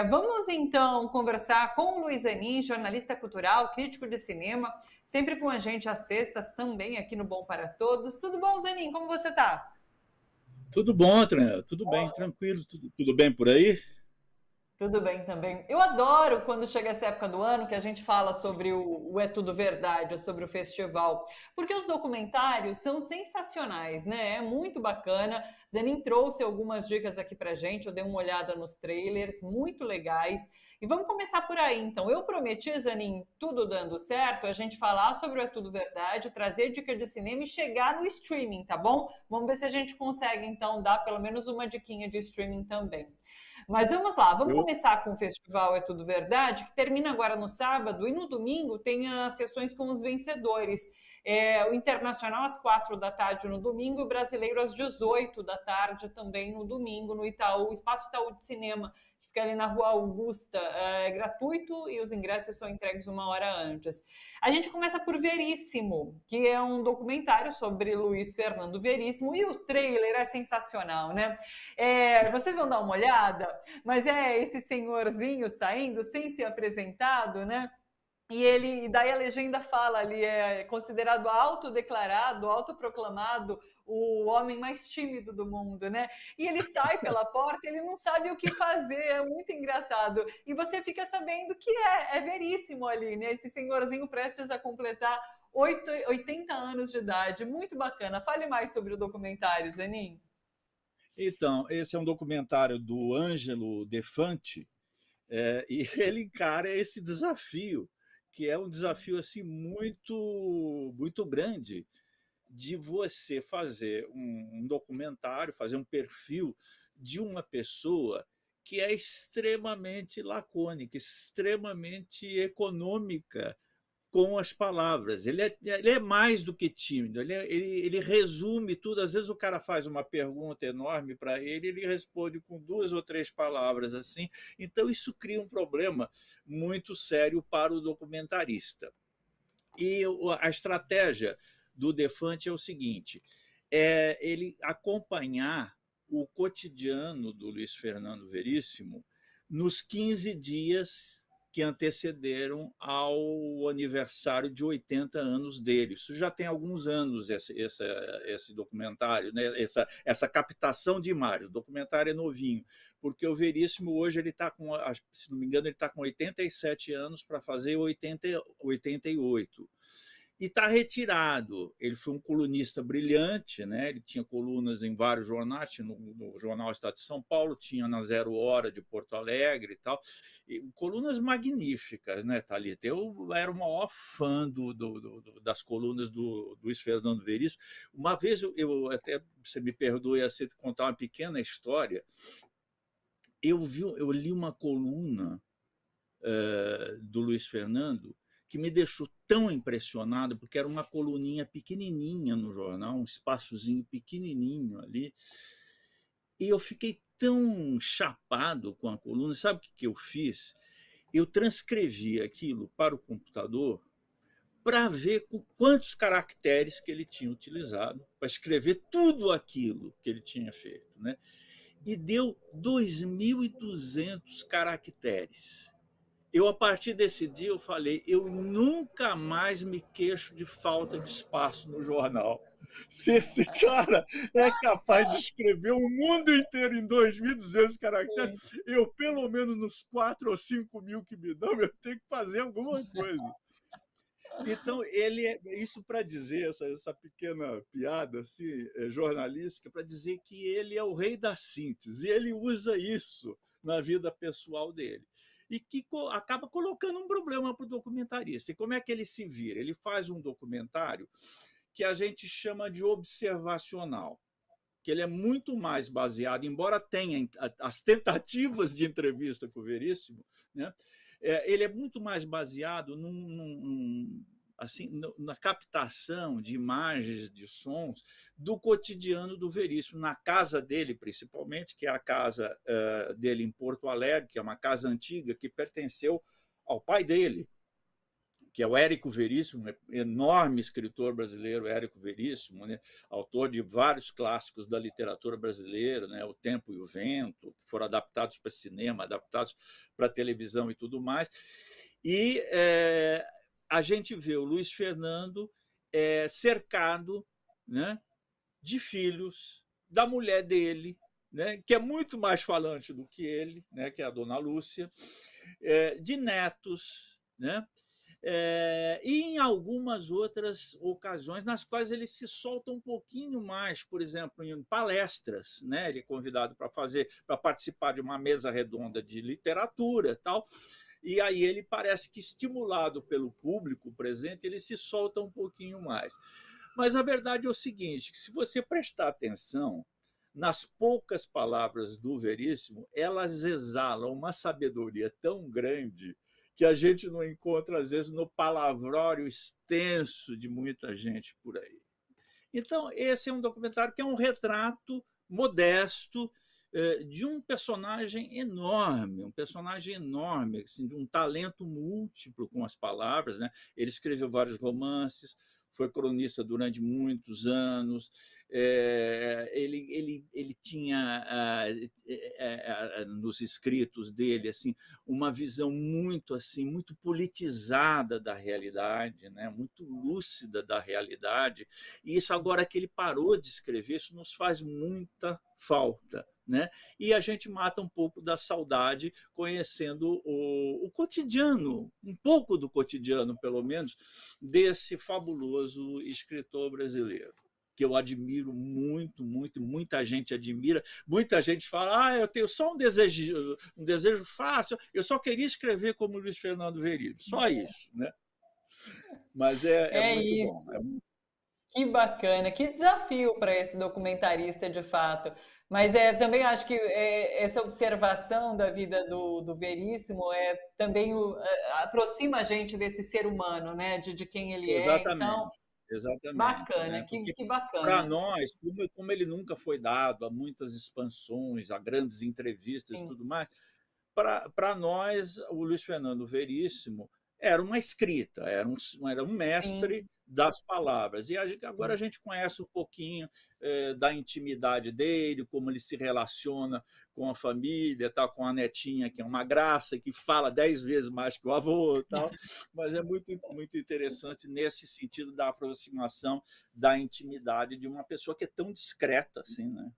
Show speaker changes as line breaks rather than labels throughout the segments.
Vamos então conversar com o Luiz Zanin, jornalista cultural, crítico de cinema, sempre com a gente às sextas, também aqui no Bom para Todos. Tudo bom, Zanin? Como você está?
Tudo bom, Tran? Tudo bem, tranquilo, tudo bem por aí?
Tudo bem também. Eu adoro quando chega essa época do ano que a gente fala sobre o É Tudo Verdade, sobre o festival, porque os documentários são sensacionais, né? É muito bacana. Zenin trouxe algumas dicas aqui pra gente, eu dei uma olhada nos trailers, muito legais. E vamos começar por aí, então. Eu prometi, Zenin, tudo dando certo, a gente falar sobre o É Tudo Verdade, trazer dica de cinema e chegar no streaming, tá bom? Vamos ver se a gente consegue, então, dar pelo menos uma diquinha de streaming também. Mas vamos lá, vamos
Eu,
começar com o Festival É Tudo Verdade, que termina agora no sábado, e no domingo tem as sessões com os vencedores. O Internacional às 4 da tarde no domingo, e o Brasileiro às 18 da tarde também no domingo, no Itaú, Espaço Itaú de Cinema, que fica ali na Rua Augusta. É gratuito e os ingressos são entregues uma hora antes. A gente começa por Veríssimo, que é um documentário sobre Luiz Fernando Veríssimo, e o trailer é sensacional, né? Vocês vão dar uma olhada, mas é esse senhorzinho saindo sem ser apresentado, né? E daí a legenda fala ali, é considerado autodeclarado, autoproclamado o homem mais tímido do mundo, né? E ele sai pela porta, ele não sabe o que fazer, é muito engraçado. E você fica sabendo que é veríssimo ali, né? Esse senhorzinho prestes a completar 80 anos de idade, muito bacana. Fale mais sobre o documentário, Zenin.
então, esse é um documentário do Ângelo Defante, e ele encara esse desafio, que é um desafio assim muito grande, de você fazer um documentário, fazer um perfil de uma pessoa que é extremamente lacônica, extremamente econômica com as palavras. Ele é mais do que tímido, ele resume tudo. Às vezes o cara faz uma pergunta enorme para ele, ele responde com duas ou três palavras assim. Então isso cria um problema muito sério para o documentarista. E a estratégia do Defante é o seguinte: ele acompanhar o cotidiano do Luiz Fernando Veríssimo nos 15 dias que antecederam ao aniversário de 80 anos dele. Isso já tem alguns anos, esse documentário, né? essa captação de imagens. O documentário é novinho, porque o Veríssimo hoje ele está com, se não me engano, ele está com 87 anos para fazer 88. E está retirado. Ele foi um colunista brilhante, né? Ele tinha colunas em vários jornais, tinha no Jornal Estado de São Paulo, tinha na Zero Hora de Porto Alegre e tal. E colunas magníficas, né, Thalita? Eu era o maior fã das colunas do Luiz Fernando Veríssimo. Uma vez, eu até, você me perdoe, assim, contar uma pequena história. Eu li uma coluna do Luiz Fernando, que me deixou tão impressionado, porque era uma coluninha pequenininha no jornal, um espaçozinho pequenininho ali, e eu fiquei tão chapado com a coluna. Sabe o que eu fiz? Eu transcrevi aquilo para o computador para ver quantos caracteres que ele tinha utilizado para escrever tudo aquilo que ele tinha feito, né? E deu 2.200 caracteres. A partir desse dia, eu falei: eu nunca mais me queixo de falta de espaço no jornal. Se esse cara é capaz de escrever o mundo inteiro em 2.200 caracteres, eu, pelo menos nos 4 ou 5 mil que me dão, eu tenho que fazer alguma coisa. Então, isso para dizer, essa pequena piada assim, jornalística, para dizer que ele é o rei da síntese, e ele usa isso na vida pessoal dele. E que acaba colocando um problema para o documentarista. E como é que ele se vira? Ele faz um documentário que a gente chama de observacional, que ele é muito mais baseado, embora tenha as tentativas de entrevista com o Veríssimo, né? Ele é muito mais baseado assim, na captação de imagens, de sons do cotidiano do Veríssimo, na casa dele, principalmente, que é a casa dele em Porto Alegre, que é uma casa antiga que pertenceu ao pai dele, que é o Érico Veríssimo, enorme escritor brasileiro, Érico Veríssimo, né? Autor de vários clássicos da literatura brasileira, né? O Tempo e o Vento, que foram adaptados para cinema, adaptados para televisão e tudo mais. E a gente vê o Luiz Fernando cercado, né, de filhos, da mulher dele, né, que é muito mais falante do que ele, né, que é a dona Lúcia, de netos, né? E em algumas outras ocasiões nas quais ele se solta um pouquinho mais, por exemplo, em palestras, né? Ele é convidado para participar de uma mesa redonda de literatura, tal. E aí ele parece que, estimulado pelo público presente, ele se solta um pouquinho mais. Mas a verdade é o seguinte, que se você prestar atenção nas poucas palavras do Veríssimo, elas exalam uma sabedoria tão grande que a gente não encontra, às vezes, no palavrório extenso de muita gente por aí. Então, esse é um documentário que é um retrato modesto de um personagem enorme, assim, de um talento múltiplo com as palavras, né? Ele escreveu vários romances, foi cronista durante muitos anos, ele tinha nos escritos dele assim uma visão muito assim muito politizada da realidade, né? Muito lúcida da realidade, e isso agora que ele parou de escrever, isso nos faz muita falta, né? E a gente mata um pouco da saudade conhecendo o cotidiano, um pouco do cotidiano, pelo menos, desse fabuloso escritor brasileiro, que eu admiro muito, muito, muita gente admira, muita gente fala, eu tenho só um desejo fácil, eu só queria escrever como Luiz Fernando Veríssimo, só isso, né? Mas
É
muito
isso.
bom.
Que bacana, que desafio para esse documentarista, de fato. Mas também acho que essa observação da vida do Veríssimo também aproxima a gente desse ser humano, né? De quem ele é. Então,
Exatamente, exatamente,
bacana,
né? Porque
que
para
bacana.
nós, como ele nunca foi dado a muitas expansões, a grandes entrevistas e
Sim,
tudo mais, para nós, o Luiz Fernando Veríssimo era uma escrita, era um mestre
sim,
das palavras. E agora a
sim.
gente conhece um pouquinho da intimidade dele, como ele se relaciona com a família, tal, com a netinha, que é uma graça, que fala 10 vezes mais que o avô, tal. Mas é muito, muito interessante nesse sentido da aproximação da intimidade de uma pessoa que é tão discreta assim, né?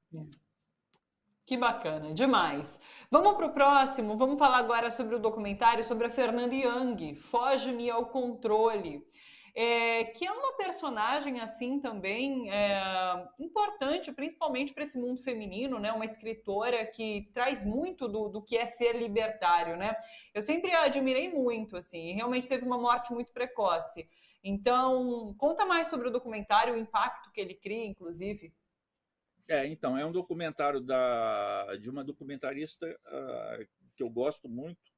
Que bacana, demais. Vamos para o próximo, vamos falar agora sobre o documentário sobre a Fernanda Young, Foge-me ao Controle, que é uma personagem assim também importante, principalmente para esse mundo feminino, né? Uma escritora que traz muito do que é ser libertário, né? Eu sempre a admirei muito, assim, e realmente teve uma morte muito precoce. Então, conta mais sobre o documentário, o impacto que ele cria, inclusive.
Então, é um documentário de uma documentarista que eu gosto muito,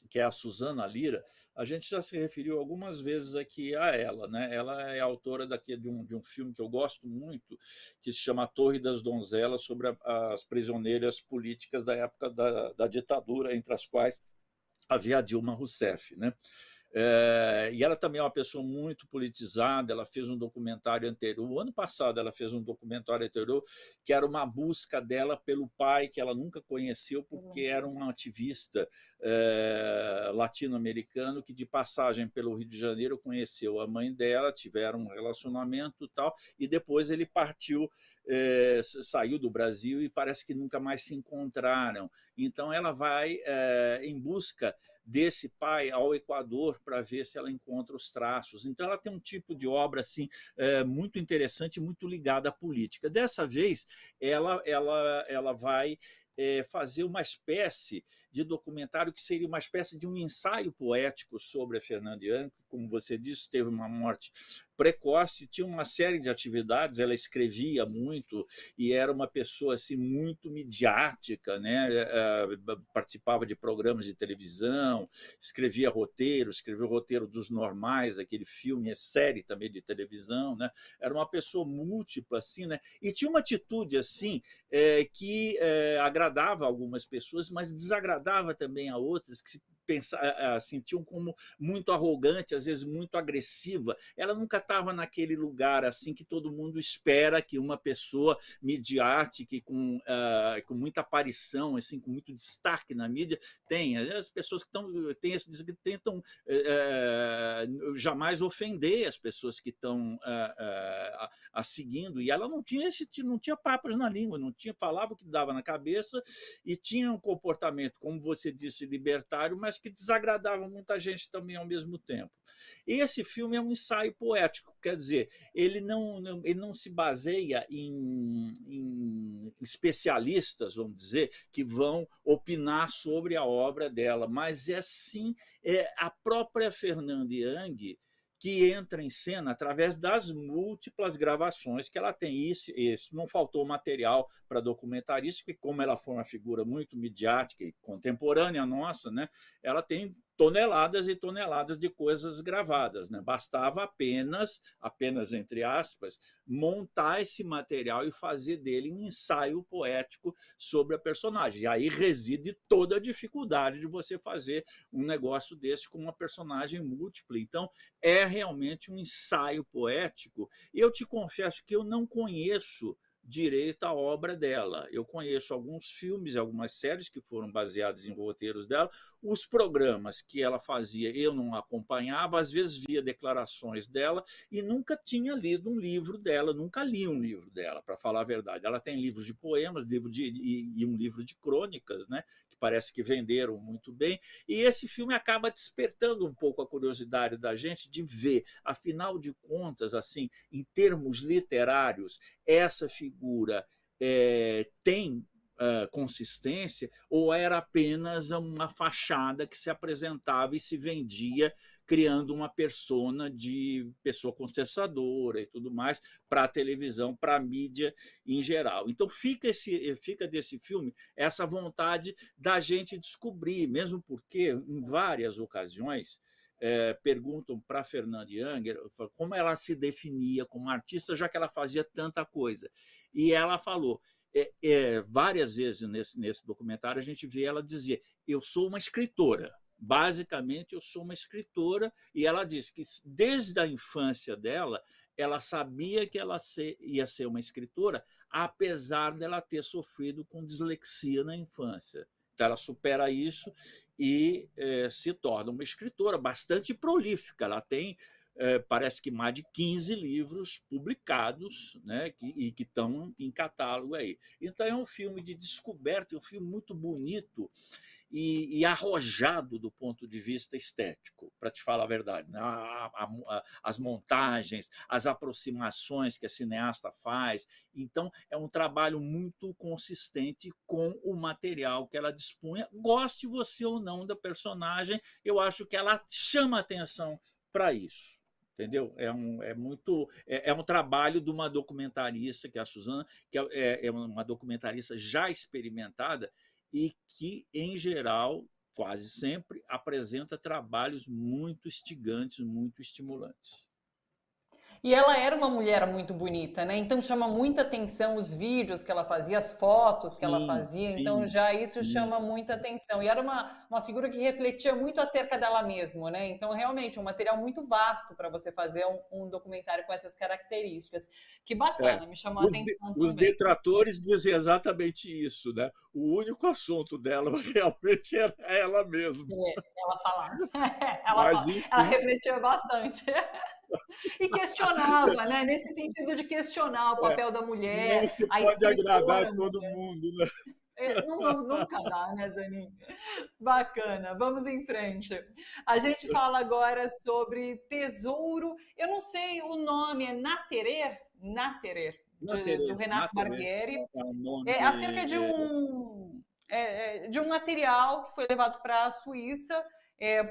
que é a Suzana Lira. A gente já se referiu algumas vezes aqui a ela, né? Ela é autora de um filme que eu gosto muito, que se chama A Torre das Donzelas, sobre as prisioneiras políticas da época da ditadura, entre as quais havia a Dilma Rousseff, né? E ela também é uma pessoa muito politizada. Ela fez um documentário anterior, o ano passado ela fez um documentário anterior, que era uma busca dela pelo pai, que ela nunca conheceu, porque era um ativista latino-americano que, de passagem pelo Rio de Janeiro, conheceu a mãe dela, tiveram um relacionamento e tal, e depois ele partiu, saiu do Brasil e parece que nunca mais se encontraram. Então ela vai em busca desse pai ao Equador para ver se ela encontra os traços. Então ela tem um tipo de obra assim muito interessante, muito ligada à política. Dessa vez ela vai fazer uma espécie de documentário que seria uma espécie de um ensaio poético sobre a Fernanda Young, que, como você disse, teve uma morte precoce, tinha uma série de atividades, ela escrevia muito e era uma pessoa assim muito midiática, né? Participava de programas de televisão, escreveu o roteiro dos Normais, aquele filme, série também de televisão, né? Era uma pessoa múltipla assim, né? E tinha uma atitude assim que agradava a algumas pessoas, mas desagradava também a outras, que sentiam como muito arrogante, às vezes muito agressiva. Ela nunca estava naquele lugar assim que todo mundo espera que uma pessoa midiática e com muita aparição, assim, com muito destaque na mídia, tenha. As pessoas que tentam jamais ofender as pessoas que estão a seguindo, e ela não tinha papas na língua, não tinha, falava o que dava na cabeça e tinha um comportamento, como você disse, libertário, mas que desagradava muita gente também ao mesmo tempo. Esse filme é um ensaio poético, quer dizer, ele não se baseia em especialistas, vamos dizer, que vão opinar sobre a obra dela, mas sim a própria Fernanda Young que entra em cena através das múltiplas gravações que ela tem. Isso não faltou material para documentarista, porque como ela foi uma figura muito midiática e contemporânea nossa, né, ela tem toneladas e toneladas de coisas gravadas, né? Bastava apenas entre aspas, montar esse material e fazer dele um ensaio poético sobre a personagem. E aí reside toda a dificuldade de você fazer um negócio desse com uma personagem múltipla. Então, é realmente um ensaio poético. E eu te confesso que eu não conheço direito a obra dela. Eu conheço alguns filmes, algumas séries que foram baseados em roteiros dela. Os programas que ela fazia eu não acompanhava, às vezes via declarações dela e nunca tinha lido um livro dela, nunca li um livro dela, para falar a verdade. Ela tem livros de poemas, e um livro de crônicas, né, que parece que venderam muito bem, e esse filme acaba despertando um pouco a curiosidade da gente de ver, afinal de contas, assim, em termos literários, essa figura tem consistência ou era apenas uma fachada que se apresentava e se vendia criando uma persona de pessoa contestadora e tudo mais para a televisão, para a mídia em geral. Então fica desse filme essa vontade da gente descobrir, mesmo porque em várias ocasiões perguntam para a Fernanda Young como ela se definia como artista, já que ela fazia tanta coisa. E ela falou, várias vezes nesse documentário, a gente vê ela dizer: eu sou uma escritora. Basicamente, eu sou uma escritora, e ela diz que desde a infância dela, ela sabia que ela ia ser uma escritora, apesar dela ter sofrido com dislexia na infância. Então, ela supera isso e se torna uma escritora bastante prolífica. Ela tem, parece que mais de 15 livros publicados, né, que estão em catálogo aí. Então é um filme de descoberta, é um filme muito bonito e arrojado do ponto de vista estético, para te falar a verdade, né? As montagens, as aproximações que a cineasta faz. Então, é um trabalho muito consistente com o material que ela dispunha. Goste você ou não da personagem, eu acho que ela chama atenção para isso. Entendeu? É um trabalho de uma documentarista, que é a Suzana, que é uma documentarista já experimentada e que, em geral, quase sempre, apresenta trabalhos muito instigantes, muito estimulantes.
E ela era uma mulher muito bonita, né? Então chama muita atenção os vídeos que ela fazia, as fotos que ela
Sim,
fazia, então
sim,
já isso
sim.
chama muita atenção. E era uma figura que refletia muito acerca dela mesma, né? Então, realmente, um material muito vasto para você fazer um documentário com essas características. Que
É.
bacana, me chamou a atenção
Os
também.
detratores dizem exatamente isso, né? O único assunto dela realmente era ela mesma.
Ela falava,
Mas,
ela
enfim,
refletia bastante. E questionava, né? Nesse sentido de questionar o
é,
papel da
não
mulher,
se
a
pode agradar
escritora.
a todo mundo, né?
Nunca dá, né, Zanin? Bacana, vamos em frente. A gente fala agora sobre Tesouro. Eu não sei o nome, é Naterer? Naterer, do Renato
Nathalie
Barbieri.
é um
É acerca
nome.
de um material que foi levado para a Suíça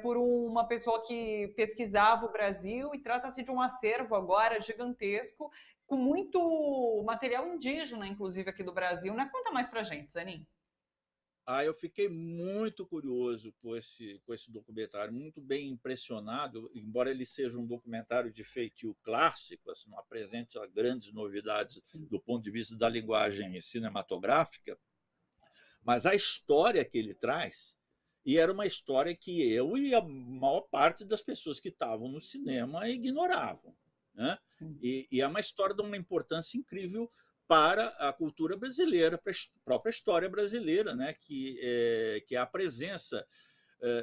por uma pessoa que pesquisava o Brasil, e trata-se de um acervo agora gigantesco, com muito material indígena, inclusive aqui do Brasil, né? Conta mais para a gente, Zanin.
Eu fiquei muito curioso com esse documentário, muito bem impressionado, embora ele seja um documentário de feitio clássico, assim, não apresente grandes novidades do ponto de vista da linguagem cinematográfica, mas a história que ele traz E era uma história que eu e a maior parte das pessoas que estavam no cinema ignoravam, né?
Sim.
E é uma história de uma importância incrível para a cultura brasileira, para a própria história brasileira, né? Que é a presença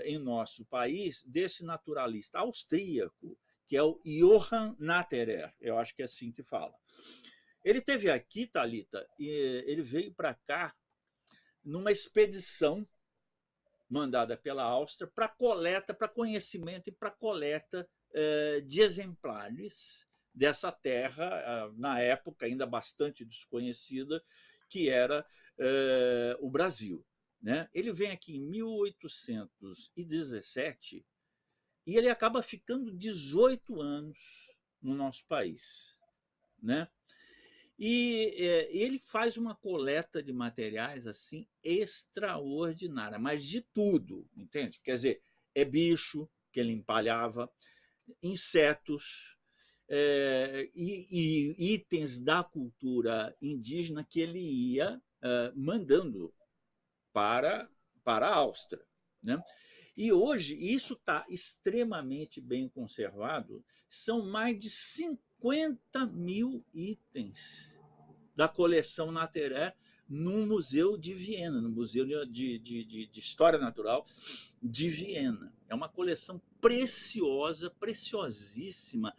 em nosso país desse naturalista austríaco, que é o Johann Natterer, eu acho que é assim que fala. Ele teve aqui, Thalita, e ele veio para cá numa expedição mandada pela Áustria para coleta, para conhecimento e para coleta de exemplares dessa terra, na época ainda bastante desconhecida, que era o Brasil. Né? Ele vem aqui em 1817 e ele acaba ficando 18 anos no nosso país. Né? E ele faz uma coleta de materiais assim extraordinária, mas de tudo, entende? Quer dizer, é bicho que ele empalhava, insetos e itens da cultura indígena que ele ia mandando para, para a Áustria. Né? E hoje isso está extremamente bem conservado, são mais de 50 mil itens da coleção Natterer no Museu de Viena, no Museu de História Natural de Viena. É uma coleção preciosa, preciosíssima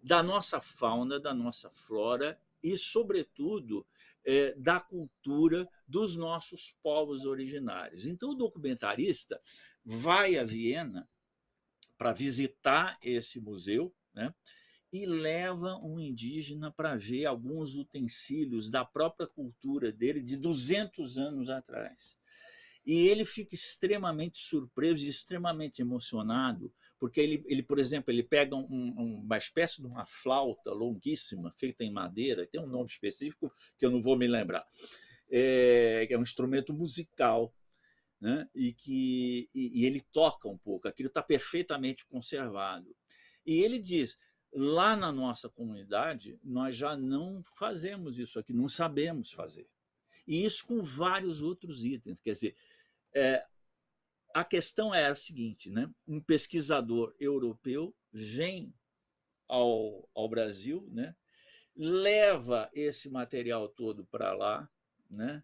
da nossa fauna, da nossa flora e, sobretudo, da cultura dos nossos povos originários. Então, o documentarista vai a Viena para visitar esse museu, né? E leva um indígena para ver alguns utensílios da própria cultura dele de 200 anos atrás. E ele fica extremamente surpreso e extremamente emocionado, porque ele por exemplo, ele pega uma espécie de uma flauta longuíssima, feita em madeira, tem um nome específico que eu não vou me lembrar, que é um instrumento musical, né? E ele toca um pouco, aquilo está perfeitamente conservado. E ele diz, lá na nossa comunidade, nós já não fazemos isso aqui, não sabemos fazer. E isso com vários outros itens. Quer dizer, a questão é a seguinte, né? Um pesquisador europeu vem ao Brasil, né? Leva esse material todo para lá, né?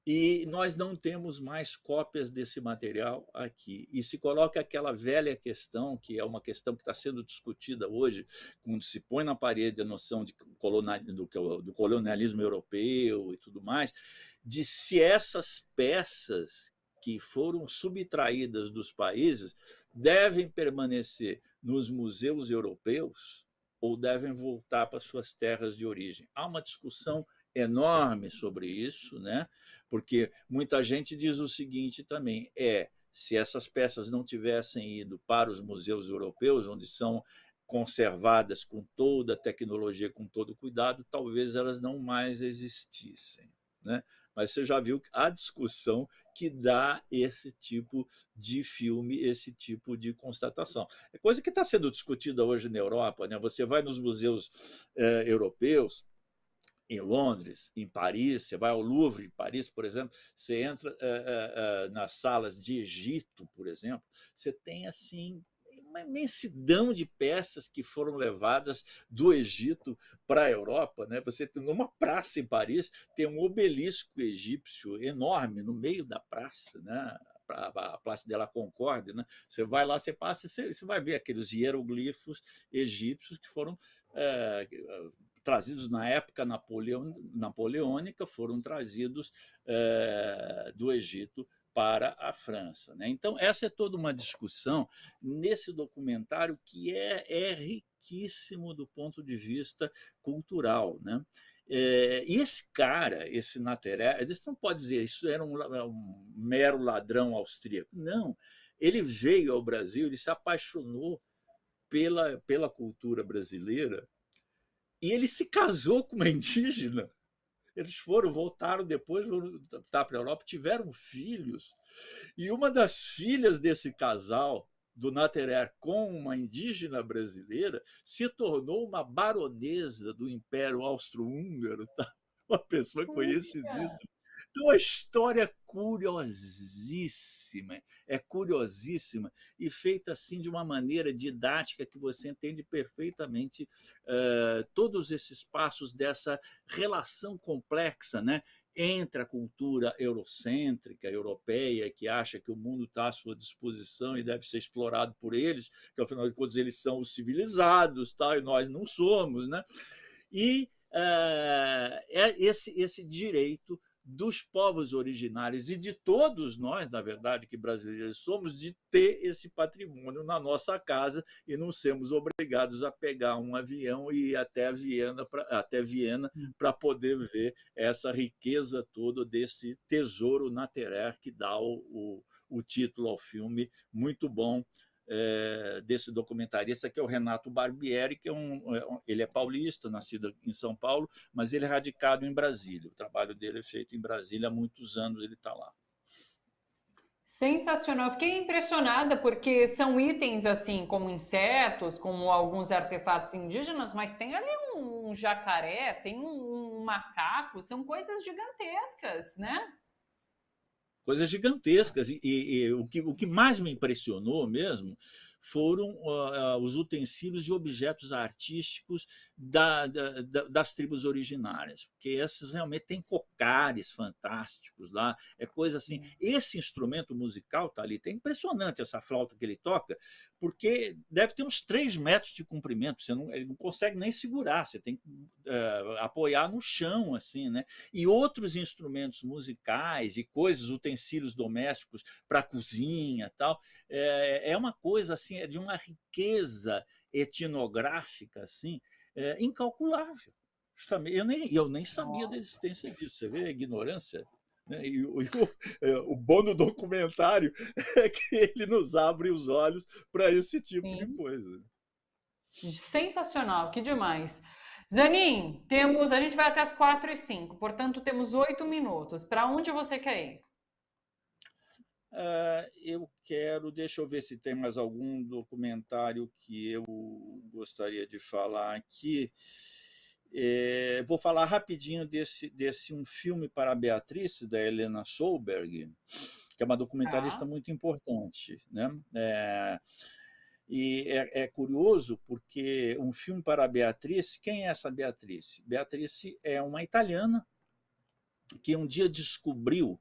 E nós não temos mais cópias desse material aqui. E se coloca aquela velha questão, que é uma questão que está sendo discutida hoje, quando se põe na parede a noção do colonialismo europeu e tudo mais, de se essas peças que foram subtraídas dos países devem permanecer nos museus europeus ou devem voltar para suas terras de origem. Há uma discussão enorme sobre isso, né? Porque muita gente diz o seguinte também, se essas peças não tivessem ido para os museus europeus, onde são conservadas com toda a tecnologia, com todo o cuidado, talvez elas não mais existissem. Né? Mas você já viu a discussão que dá esse tipo de filme, esse tipo de constatação. É coisa que está sendo discutida hoje na Europa. Né? Você vai nos museus europeus, em Londres, em Paris, você vai ao Louvre, em Paris, por exemplo, você entra nas salas de Egito, por exemplo, você tem assim uma imensidão de peças que foram levadas do Egito para a Europa. Né? Você tem numa praça em Paris, tem um obelisco egípcio enorme no meio da praça, né? A Place de la Concorde, né? Você vai lá, você passa e você vai ver aqueles hieroglifos egípcios que foram trazidos na época napoleônica, foram trazidos do Egito para a França. Né? Então, essa é toda uma discussão nesse documentário que é riquíssimo do ponto de vista cultural. Né? E esse cara, esse Natterer, você não pode dizer isso era um mero ladrão austríaco. Não, ele veio ao Brasil, ele se apaixonou pela cultura brasileira e ele se casou com uma indígena. Eles voltaram depois, foram para a Europa, tiveram filhos. E uma das filhas desse casal, do Natterer, com uma indígena brasileira, se tornou uma baronesa do Império Austro-Húngaro. Tá? Uma pessoa conhecidíssima. Então a história é curiosíssima e feita assim de uma maneira didática que você entende perfeitamente todos esses passos dessa relação complexa, né, entre a cultura eurocêntrica, europeia, que acha que o mundo está à sua disposição e deve ser explorado por eles, que afinal de contas eles são os civilizados, tá? E nós não somos, né? E é esse direito dos povos originários e de todos nós, na verdade, que brasileiros somos, de ter esse patrimônio na nossa casa e não sermos obrigados a pegar um avião e ir até Viena para poder ver essa riqueza toda desse tesouro natural que dá o título ao filme, muito bom, desse documentarista, que é o Renato Barbieri, que ele é paulista, nascido em São Paulo, mas ele é radicado em Brasília. O trabalho dele é feito em Brasília há muitos anos, ele está lá.
Sensacional. Fiquei impressionada porque são itens assim, como insetos, como alguns artefatos indígenas, mas tem ali um jacaré, tem um macaco, são coisas gigantescas, né?
Coisas gigantescas. E o que mais me impressionou mesmo foram os utensílios e objetos artísticos das tribos originárias, porque esses realmente têm cocares fantásticos lá, é coisa assim. Esse instrumento musical tá ali, é impressionante essa flauta que ele toca, porque deve ter uns 3 metros de comprimento, ele não consegue nem segurar, você tem que apoiar no chão, assim, né? E outros instrumentos musicais e coisas, utensílios domésticos para cozinha, tal, é uma coisa assim, é de uma riqueza etnográfica assim, incalculável. Justamente, eu nem sabia da existência disso. Você vê a ignorância, né? E o bom do documentário é que ele nos abre os olhos para esse tipo de coisa.
Sensacional, que demais. Zanin, a gente vai até as 4h05, portanto temos 8 minutos. Para onde você quer ir?
Deixa eu ver se tem mais algum documentário que eu gostaria de falar aqui. Vou falar rapidinho desse Um Filme para a Beatriz, da Helena Solberg, que é uma documentarista muito importante, né? E é curioso porque Um Filme para a Beatriz, quem é essa Beatriz? Beatriz é uma italiana que um dia descobriu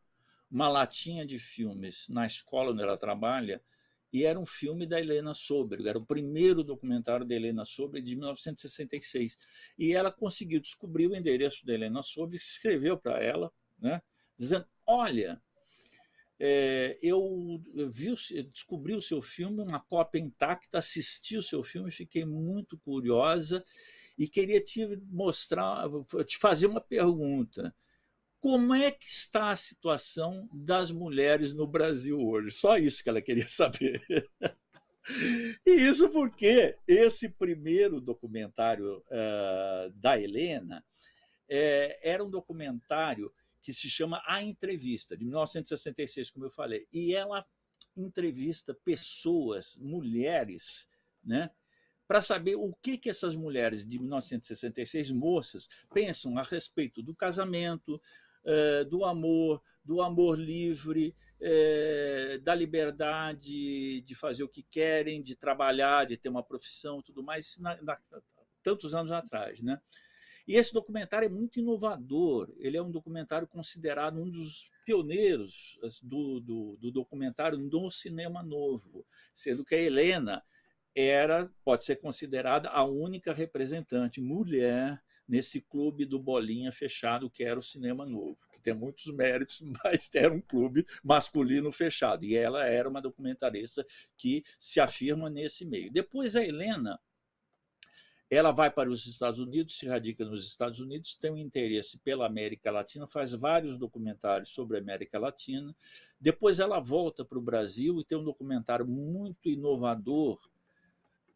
uma latinha de filmes na escola onde ela trabalha, e era um filme da Helena Solberg, era o primeiro documentário da Helena Solberg, de 1966. E ela conseguiu descobrir o endereço da Helena Solberg, escreveu para ela, né, dizendo: olha, eu descobri o seu filme, uma cópia intacta, assisti o seu filme, fiquei muito curiosa e queria te fazer uma pergunta. Como é que está a situação das mulheres no Brasil hoje? Só isso que ela queria saber. E isso porque esse primeiro documentário da Helena era um documentário que se chama A Entrevista, de 1966, como eu falei. E ela entrevista pessoas, mulheres, né, para saber o que essas mulheres de 1966, moças, pensam a respeito do casamento, do amor livre, da liberdade de fazer o que querem, de trabalhar, de ter uma profissão, tudo mais, tantos anos atrás, né? E esse documentário é muito inovador. Ele é um documentário considerado um dos pioneiros do documentário no cinema novo, sendo que a Helena pode ser considerada a única representante mulher nesse clube do Bolinha fechado, que era o cinema novo, que tem muitos méritos, mas era um clube masculino fechado. E ela era uma documentarista que se afirma nesse meio. Depois a Helena, ela vai para os Estados Unidos, se radica nos Estados Unidos, tem um interesse pela América Latina, faz vários documentários sobre a América Latina. Depois ela volta para o Brasil e tem um documentário muito inovador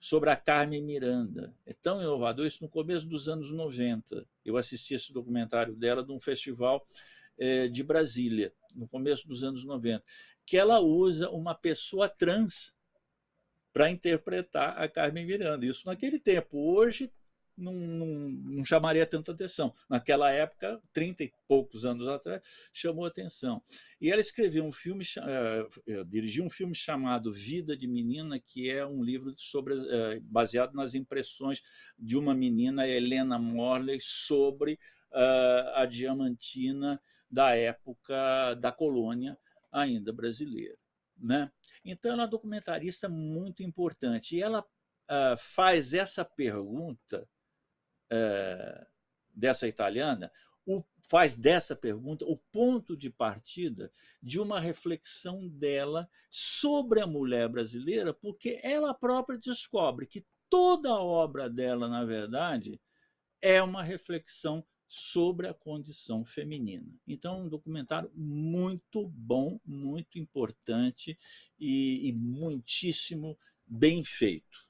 sobre a Carmen Miranda. É tão inovador, isso no começo dos anos 90. Eu assisti esse documentário dela num festival de Brasília, no começo dos anos 90, que ela usa uma pessoa trans para interpretar a Carmen Miranda. Isso naquele tempo. Hoje não chamaria tanta atenção. Naquela época, 30 e poucos anos atrás, chamou atenção. E ela escreveu um filme, dirigiu um filme chamado Vida de Menina, que é um livro baseado nas impressões de uma menina, Helena Morley, sobre a Diamantina da época da colônia ainda brasileira, né? Então, ela é uma documentarista muito importante. E ela faz essa pergunta dessa italiana, faz dessa pergunta o ponto de partida de uma reflexão dela sobre a mulher brasileira, porque ela própria descobre que toda a obra dela, na verdade, é uma reflexão sobre a condição feminina. Então, um documentário muito bom, muito importante e muitíssimo bem feito.